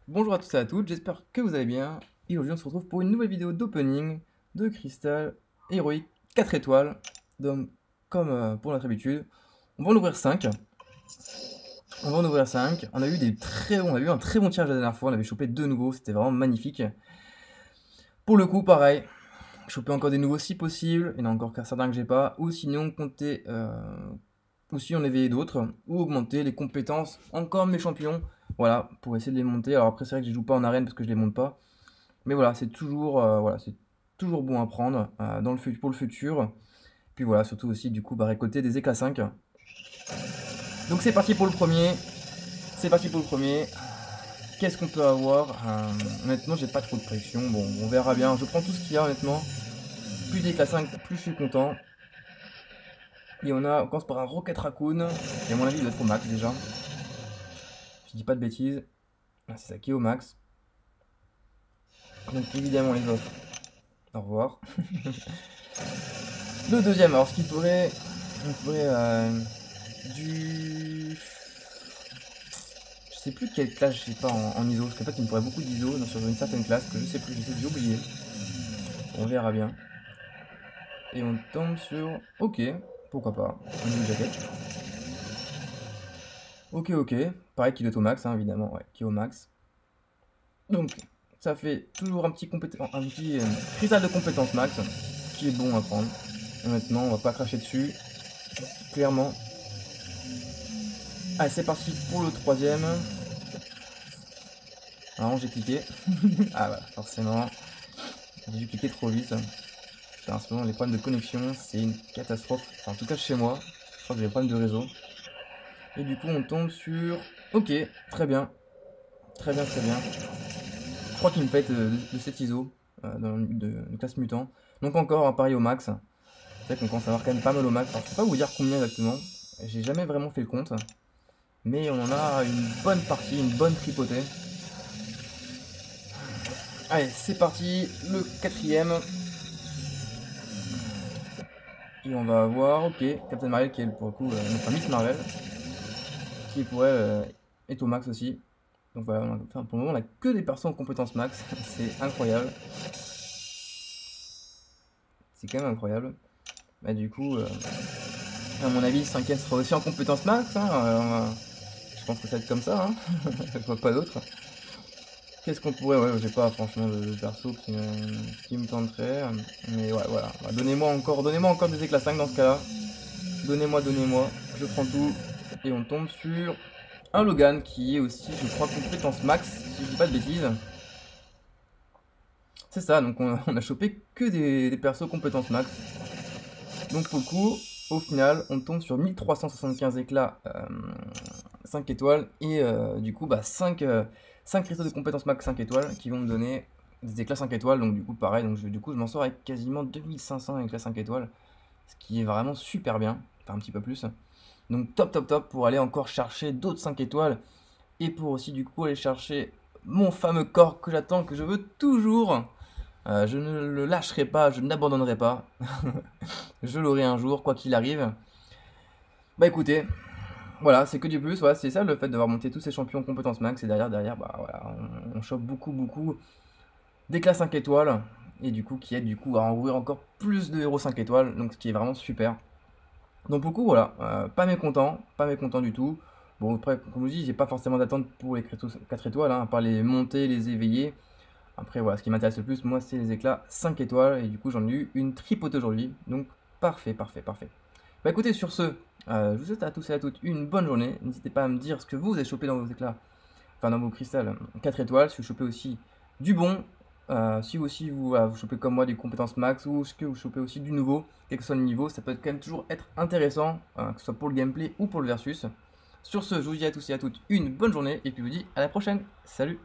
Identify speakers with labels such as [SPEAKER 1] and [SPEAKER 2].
[SPEAKER 1] Bonjour à tous et à toutes, j'espère que vous allez bien. Et aujourd'hui on se retrouve pour une nouvelle vidéo d'opening de Crystal Héroïque 4 étoiles. Donc comme pour notre habitude, on va en ouvrir 5. On va en ouvrir 5. On a eu un très bon tirage la dernière fois, on avait chopé 2 nouveaux, c'était vraiment magnifique. Pour le coup pareil, choper encore des nouveaux si possible, il y en a encore certains que j'ai pas, ou sinon compter, ou si on éveillait d'autres, ou augmenter les compétences encore de mes champions, voilà, pour essayer de les monter. Alors après c'est vrai que je joue pas en arène parce que je les monte pas. Mais voilà, c'est toujours bon à prendre pour le futur. Puis voilà, surtout aussi du coup récolter des éclats 5. Donc c'est parti pour le premier. C'est parti pour le premier. Qu'est-ce qu'on peut avoir honnêtement, j'ai pas trop de pression. Bon, on verra bien. Je prends tout ce qu'il y a honnêtement. Plus d'éclats 5, plus je suis content. Et on commence par un Rocket Raccoon. Et à mon avis, il doit être au max déjà. Je dis pas de bêtises. Ah, c'est ça qui est au max. Donc évidemment les offres. Au revoir. Le deuxième, alors ce qu'il faudrait. Il faudrait du. Je sais plus quelle classe j'ai pas en ISO, parce qu'en fait il me faudrait beaucoup d'ISO sur une certaine classe que je sais plus, j'ai oublié. On verra bien. Et on tombe sur. Ok, pourquoi pas. Un new jacket. Ok, ok. Pareil qu'il est au max, hein, évidemment, ouais, qui est au max. Donc, ça fait toujours un petit cristal de compétence max, qui est bon à prendre. Et maintenant, on va pas cracher dessus, clairement. Allez, c'est parti pour le troisième. Alors, j'ai cliqué. Ah voilà, forcément. J'ai dû cliquer trop vite. Putain, en ce moment, les problèmes de connexion, c'est une catastrophe. Enfin, en tout cas, chez moi, je crois que j'ai des problèmes de réseau. Et du coup, on tombe sur. Ok, très bien. Très bien, très bien. Je crois qu'il me pète de cet ISO de classe mutant. Donc, encore un pari au max. C'est vrai qu'on commence à avoir quand même pas mal au max. Alors, je peux pas vous dire combien exactement. J'ai jamais vraiment fait le compte. Mais on en a une bonne partie, une bonne tripotée. Allez, c'est parti. Le quatrième. Et on va avoir, ok, Captain Marvel qui est pour le coup notre Miss Marvel, qui pour elle est au max aussi. Donc voilà, enfin, pour le moment on a que des persos en compétence max, c'est incroyable. C'est quand même incroyable. Bah du coup, à mon avis, le cinquième sera aussi en compétence max. Hein, je pense que ça va être comme ça, hein. Je vois pas d'autre. Qu'est-ce qu'on pourrait, ouais, j'ai pas franchement de perso qui me tenterait. Mais ouais, voilà. Bah, donnez-moi encore des éclats 5 dans ce cas-là. Donnez-moi, je prends tout. Et on tombe sur un Logan qui est aussi, je crois, compétence max, si je dis pas de bêtises. C'est ça, donc on a chopé que des persos compétences max. Donc pour le coup, au final, on tombe sur 1375 éclats 5 étoiles et du coup 5 cristaux de compétences max 5 étoiles qui vont me donner des éclats 5 étoiles. Donc du coup pareil, donc du coup je m'en sors avec quasiment 2500 éclats 5 étoiles, ce qui est vraiment super bien, enfin un petit peu plus. Donc top pour aller encore chercher d'autres 5 étoiles et pour aussi du coup aller chercher mon fameux corps que j'attends, que je veux toujours. Je ne le lâcherai pas, je n'abandonnerai pas. Je l'aurai un jour, quoi qu'il arrive. Bah écoutez, voilà, c'est que du plus, voilà, c'est ça le fait d'avoir monté tous ces champions compétences max et derrière, bah voilà, on chope beaucoup d'éclats 5 étoiles et du coup qui aide du coup à en ouvrir encore plus de héros 5 étoiles, donc ce qui est vraiment super. Donc beaucoup voilà, pas mécontent du tout. Bon après comme je vous dis, j'ai pas forcément d'attente pour les 4 étoiles, hein, à part les monter, les éveiller. Après voilà, ce qui m'intéresse le plus moi c'est les éclats 5 étoiles et du coup j'en ai eu une tripotée aujourd'hui. Donc parfait. Bah écoutez sur ce, je vous souhaite à tous et à toutes une bonne journée. N'hésitez pas à me dire ce que vous avez chopé dans vos éclats, enfin dans vos cristals 4 étoiles, si vous chopez aussi du bon, si aussi vous chopez comme moi des compétences max ou ce que vous chopez aussi du nouveau, quel que soit le niveau, ça peut quand même toujours être intéressant, que ce soit pour le gameplay ou pour le versus. Sur ce, je vous dis à tous et à toutes une bonne journée et puis je vous dis à la prochaine. Salut!